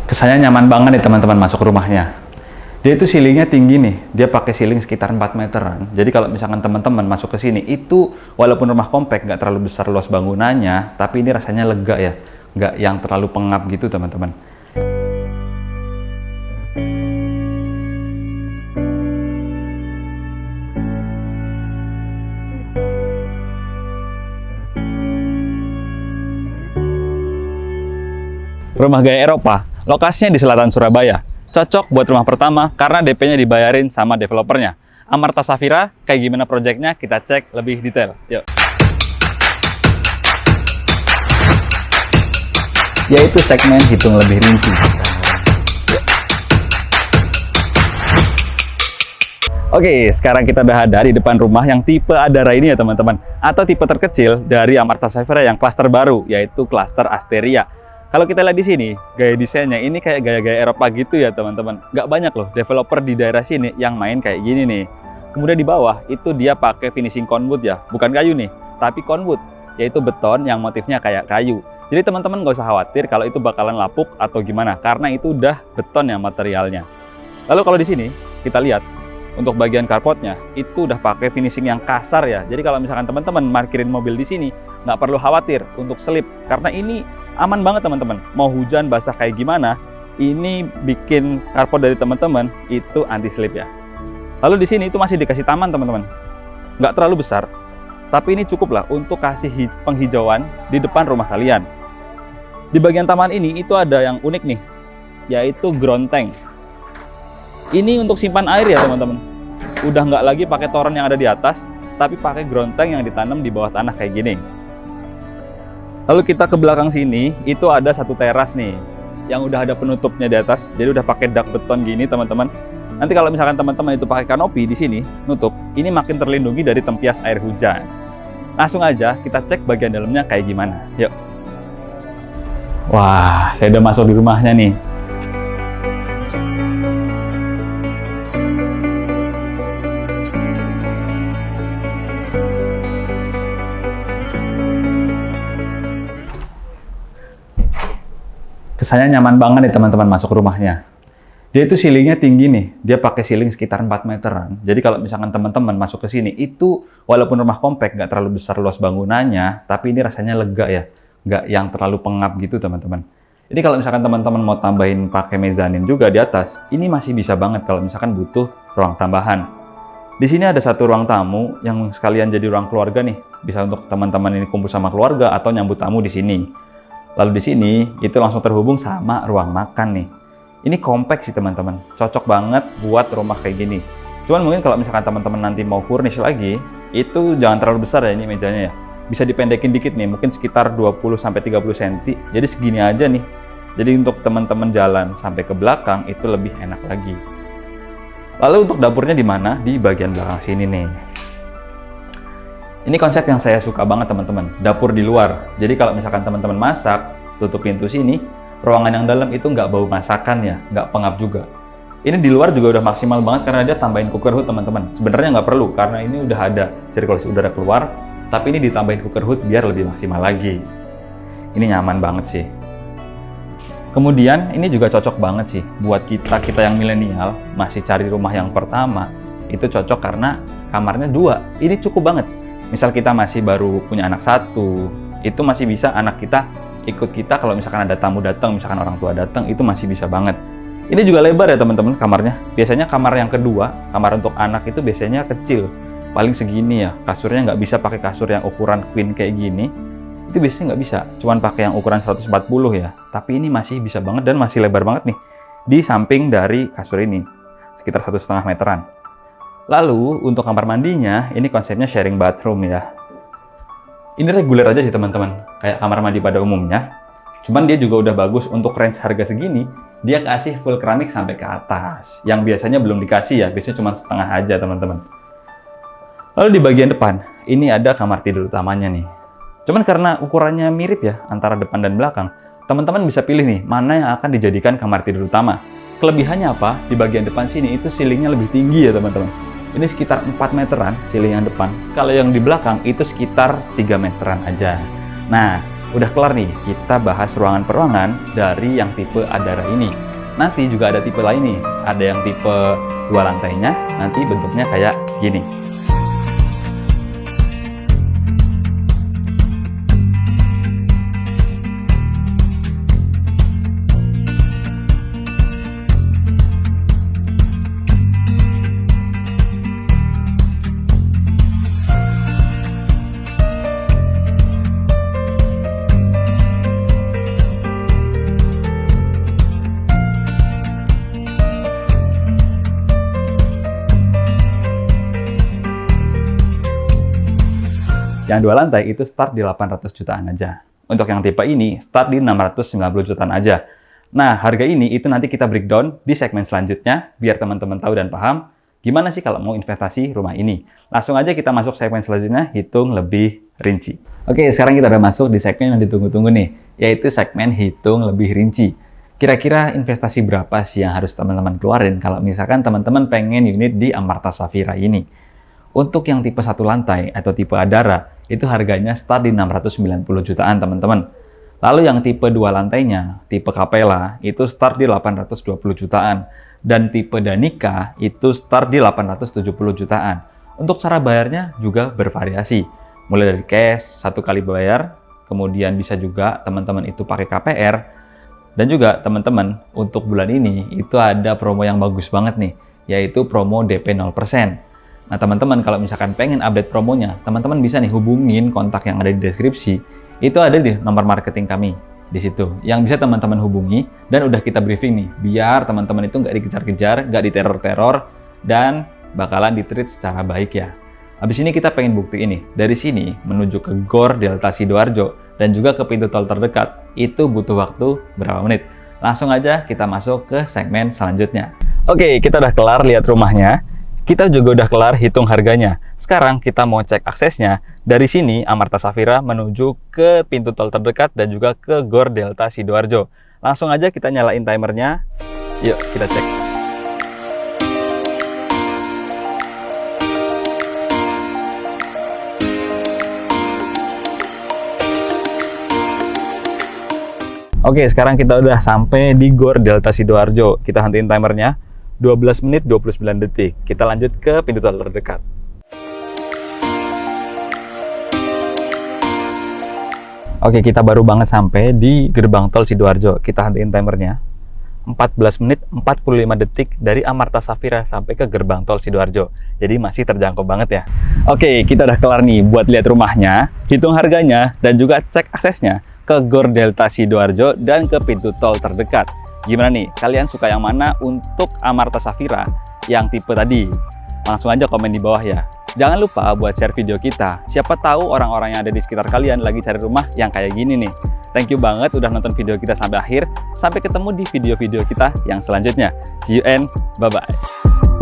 Kesannya nyaman banget nih teman-teman masuk rumahnya. Dia itu ceilingnya tinggi nih, dia pakai ceiling sekitar 4 meteran. Jadi kalau misalkan teman-teman masuk ke sini, itu walaupun rumah komplek, nggak terlalu besar luas bangunannya, tapi ini rasanya lega ya, nggak yang terlalu pengap gitu teman-teman. Rumah gaya Eropa, lokasinya di selatan Surabaya. Cocok buat rumah pertama karena DP-nya dibayarin sama developernya. Amarta Safira, kayak gimana proyeknya kita cek lebih detail. Yuk. Yaitu segmen hitung lebih rinci. Oke, sekarang kita udah ada di depan rumah yang tipe Adara ini ya teman-teman. Atau tipe terkecil dari Amarta Safira yang klaster baru, yaitu klaster Asteria. Kalau kita lihat di sini, gaya desainnya ini kayak gaya-gaya Eropa gitu ya teman-teman. Nggak banyak loh developer di daerah sini yang main kayak gini nih. Kemudian di bawah itu dia pakai finishing conwood ya, bukan kayu nih, tapi conwood, yaitu beton yang motifnya kayak kayu. Jadi teman-teman nggak usah khawatir kalau itu bakalan lapuk atau gimana, karena itu udah beton ya materialnya. Lalu kalau di sini kita lihat untuk bagian carportnya itu udah pakai finishing yang kasar ya. Jadi kalau misalkan teman-teman parkirin mobil di sini nggak perlu khawatir untuk selip, karena ini aman banget teman-teman. Mau hujan basah kayak gimana, ini bikin carport dari teman-teman itu anti slip ya. Lalu di sini itu masih dikasih taman teman-teman, nggak terlalu besar, tapi ini cukup lah untuk kasih penghijauan di depan rumah kalian. Di bagian taman ini itu ada yang unik nih, yaitu ground tank. Ini untuk simpan air ya teman-teman. Udah nggak lagi pakai toren yang ada di atas, tapi pakai ground tank yang ditanam di bawah tanah kayak gini. Lalu kita ke belakang sini, itu ada satu teras nih, yang udah ada penutupnya di atas. Jadi udah pakai dak beton gini teman-teman. Nanti kalau misalkan teman-teman itu pakai kanopi di sini, nutup, ini makin terlindungi dari tempias air hujan. Langsung aja kita cek bagian dalamnya kayak gimana. Yuk. Wah, saya udah masuk di rumahnya nih. Kesannya nyaman banget nih teman-teman masuk rumahnya. Dia itu ceilingnya tinggi nih, dia pakai ceiling sekitar 4 meteran. Jadi kalau misalkan teman-teman masuk ke sini, itu walaupun rumah komplek nggak terlalu besar luas bangunannya, tapi ini rasanya lega ya, nggak yang terlalu pengap gitu teman-teman. Jadi kalau misalkan teman-teman mau tambahin pakai mezanin juga di atas, ini masih bisa banget kalau misalkan butuh ruang tambahan. Di sini ada satu ruang tamu yang sekalian jadi ruang keluarga nih, bisa untuk teman-teman ini kumpul sama keluarga atau nyambut tamu di sini. Lalu di sini itu langsung terhubung sama ruang makan nih. Ini kompak sih teman-teman, cocok banget buat rumah kayak gini. Cuman mungkin kalau misalkan teman-teman nanti mau furnish lagi, itu jangan terlalu besar ya ini mejanya ya. Bisa dipendekin dikit nih, mungkin sekitar 20-30 cm. Jadi segini aja nih. Jadi untuk teman-teman jalan sampai ke belakang itu lebih enak lagi. Lalu untuk dapurnya di mana? Di bagian belakang sini nih. Ini konsep yang saya suka banget teman-teman, dapur di luar. Jadi kalau misalkan teman-teman masak, tutup pintu sini, ruangan yang dalam itu nggak bau masakan ya, nggak pengap juga. Ini di luar juga udah maksimal banget karena dia tambahin cooker hood teman-teman. Sebenarnya nggak perlu karena ini udah ada sirkulasi udara keluar, tapi ini ditambahin cooker hood biar lebih maksimal lagi. Ini nyaman banget sih. Kemudian ini juga cocok banget sih buat kita yang milenial masih cari rumah yang pertama. Itu cocok karena kamarnya 2. Ini cukup banget. Misal kita masih baru punya anak 1, itu masih bisa anak kita ikut kita kalau misalkan ada tamu datang, misalkan orang tua datang, itu masih bisa banget. Ini juga lebar ya teman-teman kamarnya. Biasanya kamar yang kedua, kamar untuk anak itu biasanya kecil, paling segini ya. Kasurnya nggak bisa pakai kasur yang ukuran queen kayak gini. Itu biasanya nggak bisa, cuman pakai yang ukuran 140 ya. Tapi ini masih bisa banget dan masih lebar banget nih di samping dari kasur ini, sekitar 1,5 meteran. Lalu untuk kamar mandinya, ini konsepnya sharing bathroom ya. Ini reguler aja sih teman-teman, kayak kamar mandi pada umumnya. Cuman dia juga udah bagus untuk range harga segini. Dia kasih full keramik sampai ke atas. Yang biasanya belum dikasih ya, biasanya cuma setengah aja teman-teman. Lalu di bagian depan, ini ada kamar tidur utamanya nih. Cuman karena ukurannya mirip ya, antara depan dan belakang, teman-teman bisa pilih nih, mana yang akan dijadikan kamar tidur utama. Kelebihannya apa? Di bagian depan sini itu ceilingnya lebih tinggi ya teman-teman. Ini sekitar 4 meteran ceiling yang depan. Kalau yang di belakang itu sekitar 3 meteran aja. Nah, udah kelar nih, kita bahas ruangan per ruangan dari yang tipe Adara ini. Nanti juga ada tipe lain nih, ada yang tipe 2 lantainya, nanti bentuknya kayak gini. Yang 2 lantai itu start di 800 jutaan aja. Untuk yang tipe ini, start di 690 jutaan aja. Nah, harga ini itu nanti kita breakdown di segmen selanjutnya, biar teman-teman tahu dan paham gimana sih kalau mau investasi rumah ini. Langsung aja kita masuk segmen selanjutnya, hitung lebih rinci. Oke, sekarang kita udah masuk di segmen yang ditunggu-tunggu nih, yaitu segmen hitung lebih rinci. Kira-kira investasi berapa sih yang harus teman-teman keluarin kalau misalkan teman-teman pengen unit di Amarta Safira ini? Untuk yang tipe 1 lantai atau tipe Adara, itu harganya start di 690 jutaan teman-teman. Lalu yang tipe 2 lantainya, tipe Capella, itu start di 820 jutaan. Dan tipe Danica itu start di 870 jutaan. Untuk cara bayarnya juga bervariasi. Mulai dari cash, 1 kali bayar, kemudian bisa juga teman-teman itu pakai KPR. Dan juga teman-teman, untuk bulan ini itu ada promo yang bagus banget nih, yaitu promo DP 0%. Nah, teman-teman kalau misalkan pengen update promonya, teman-teman bisa nih hubungin kontak yang ada di deskripsi. Itu ada di nomor marketing kami di situ, yang bisa teman-teman hubungi dan udah kita briefing nih, biar teman-teman itu nggak dikejar-kejar, nggak diteror-teror, dan bakalan ditreat secara baik ya. Habis ini kita pengen bukti ini, dari sini menuju ke Gor Delta Sidoarjo dan juga ke pintu tol terdekat, itu butuh waktu berapa menit? Langsung aja kita masuk ke segmen selanjutnya. Oke, kita udah kelar lihat rumahnya. Kita juga udah kelar hitung harganya. Sekarang kita mau cek aksesnya. Dari sini, Amarta Safira menuju ke pintu tol terdekat dan juga ke Gor Delta Sidoarjo. Langsung aja kita nyalain timernya. Yuk, kita cek. Oke, sekarang kita udah sampai di Gor Delta Sidoarjo. Kita hentiin timernya. 12 menit 29 detik. Kita lanjut ke pintu tol terdekat. Oke, kita baru banget sampai di gerbang tol Sidoarjo. Kita hentiin timernya. 14 menit 45 detik dari Amarta Safira sampai ke gerbang tol Sidoarjo. Jadi masih terjangkau banget ya. Oke, kita udah kelar nih buat lihat rumahnya, hitung harganya, dan juga cek aksesnya ke Gor Delta Sidoarjo dan ke pintu tol terdekat. Gimana nih, kalian suka yang mana untuk Amarta Safira yang tipe tadi? Langsung aja komen di bawah ya. Jangan lupa buat share video kita. Siapa tahu orang-orang yang ada di sekitar kalian lagi cari rumah yang kayak gini nih. Thank you banget udah nonton video kita sampai akhir. Sampai ketemu di video-video kita yang selanjutnya. See you and bye-bye.